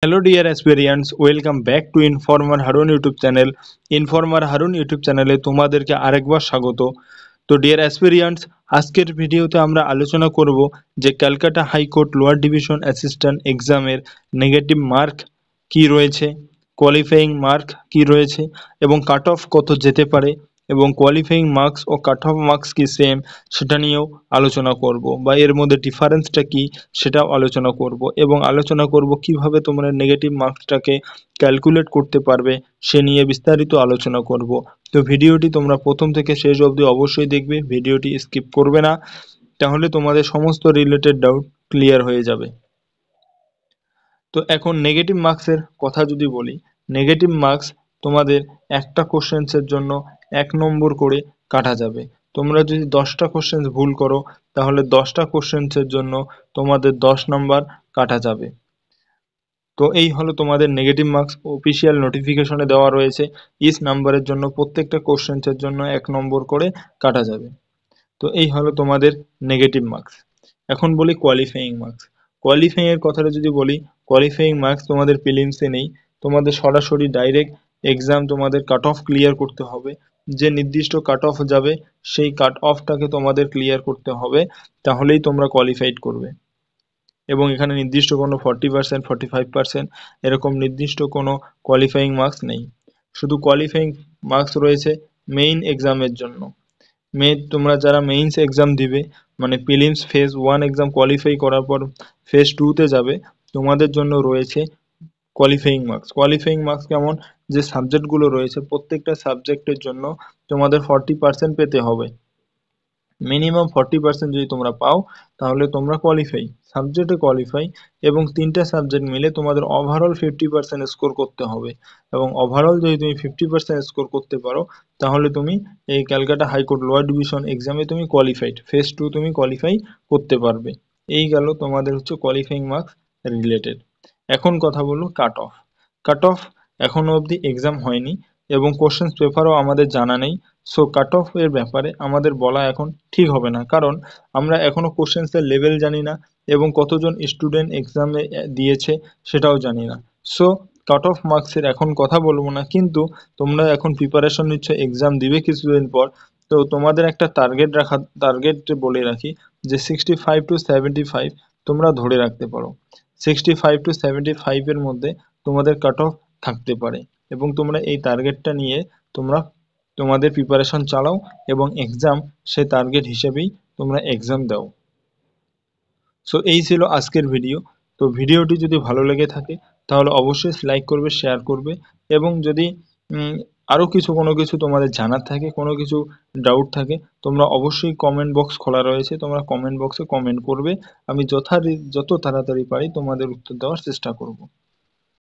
Hello dear aspirants, welcome back to Informer Harun YouTube channel. Informer Harun YouTube চ্যানেলে তোমাদেরকে আরেকবার স্বাগত। তো ডিয়ার অ্যাসপিরিয়েন্টস, আজকের ভিডিওতে আমরা আলোচনা করব যে Calcutta high court lower division assistant এক্সামের নেগেটিভ মার্ক কি রয়েছে, কোয়ালিফাইং মার্ক কি রয়েছে এবং কাট অফ কত যেতে পারে এবং কোয়ালিফাইং মার্কস ও কাট অফ মার্কস কি সেম সেটা নিয়েও আলোচনা করব, বা এর মধ্যে ডিফারেন্সটা কি সেটাও আলোচনা করব এবং আলোচনা করব কিভাবে তোমরা নেগেটিভ মার্কসটাকে ক্যালকুলেট করতে পারবে সে নিয়ে বিস্তারিত আলোচনা করব। তো ভিডিওটি তোমরা প্রথম থেকে শেষ অবধি অবশ্যই দেখবে, ভিডিওটি স্কিপ করবে না, তাহলে তোমাদের সমস্ত রিলেটেড ডাউট ক্লিয়ার হয়ে যাবে। তো এখন নেগেটিভ মার্কসের কথা যদি বলি, নেগেটিভ মার্কস তোমাদের একটা কোশ্চেন্সের জন্য 1 নম্বর করে কাটা যাবে। তোমরা যদি 10টা কোশ্চেন্স ভুল করো তাহলে 10টা কোশ্চেন্সের জন্য তোমাদের 10 নাম্বার কাটা যাবে। তো এই হলো তোমাদের নেগেটিভ মার্কস, অফিসিয়াল নোটিফিকেশনে দেওয়া রয়েছে। ইচ নাম্বারের জন্য প্রত্যেকটা কোশ্চেন্সের জন্য 1 নম্বর করে কাটা যাবে। তো এই হলো তোমাদের নেগেটিভ মার্কস। এখন বলি কোয়ালিফাইং মার্কস। কোয়ালিফাইং এর কথাটা যদি বলি, কোয়ালিফাইং মার্কস তোমাদের প্রিলিমসে নেই, তোমাদের সরাসরি ডাইরেক্ট এক্সাম তোমাদের কাট অফ ক্লিয়ার করতে হবে। যে নির্দিষ্ট কাট অফ যাবে সেই কাট অফটাকে তোমাদের ক্লিয়ার করতে হবে, তাহলেই তোমরা কোয়ালিফাইড করবে। এবং এখানে নির্দিষ্ট কোনো 40%, 45% এরকম নির্দিষ্ট কোনো কোয়ালিফাইং মার্কস নেই। শুধু কোয়ালিফাইং মার্কস রয়েছে মেইন এক্সামের জন্য। তোমরা যারা মেইনস এক্সাম দিবে, মানে প্রিলিমস ফেজ 1 এক্সাম কোয়ালিফাই করার পর ফেজ 2তে যাবে, তোমাদের জন্য রয়েছে কোয়ালিফাইং মার্কস। কোয়ালিফাইং মার্কস কেমন, যে সাবজেক্টগুলো রয়েছে প্রত্যেকটা সাবজেক্টের জন্য তোমাদের 40% পেতে হবে। মিনিমাম 40% যদি তোমরা পাও তাহলে তোমরা কোয়ালিফাই, সাবজেক্টে কোয়ালিফাই, এবং 3টে সাবজেক্ট মিলে তোমাদের ওভারঅল 50% স্কোর করতে হবে। এবং ওভারঅল যদি তুমি 50% স্কোর করতে পারো তাহলে তুমি এই ক্যালকাটা হাইকোর্ট লোয়ার ডিভিশন এক্সামে তুমি কোয়ালিফাইড, ফেজ 2 তুমি কোয়ালিফাই করতে পারবে। এই গেল তোমাদের হচ্ছে কোয়ালিফাইং মার্কস রিলেটেড। এখন কথা বলবো কাট অফ। কাট অফ এখনো অবধি এক্সাম হয়নি এবং কোশ্চেন পেপারও আমাদের জানা নেই। সো কাট অফ এর ব্যাপারে আমাদের বলা এখন ঠিক হবে না, কারণ আমরা এখনো কোশ্চেন্সের লেভেল জানি না এবং কতজন স্টুডেন্ট এক্সামে দিয়েছে সেটাও জানি না। সো কাট অফ মার্কসের এখন কথা বলবো না, কিন্তু তোমরা এখন প্রিপারেশন নিচ্ছ, এক্সাম দিবে কিছুদিন পর, তো তোমাদের একটা টার্গেট বলে রাখি যে 65 to 75 তোমরা ধরে রাখতে পারো। 65 to 75 এর মধ্যে তোমাদের কাট অফ থাকতে পারে এবং তোমরা এই টার্গেটটা নিয়ে তোমরা তোমাদের প্রিপারেশন চালাও এবং এক্সাম সে টার্গেট হিসেবেই তোমরা এক্সাম দাও। সো এই ছিল আজকের ভিডিও। তো ভিডিওটি যদি ভালো লেগে থাকে তাহলে অবশ্যই লাইক করবে, শেয়ার করবে, এবং যদি আরও কোনো কিছু তোমাদের জানার থাকে, কোনো কিছু ডাউট থাকে, তোমরা অবশ্যই কমেন্ট বক্স খোলা রয়েছে, তোমরা কমেন্ট বক্সে কমেন্ট করবে। আমি যত তাড়াতাড়ি পারি তোমাদের উত্তর দেওয়ার চেষ্টা করব।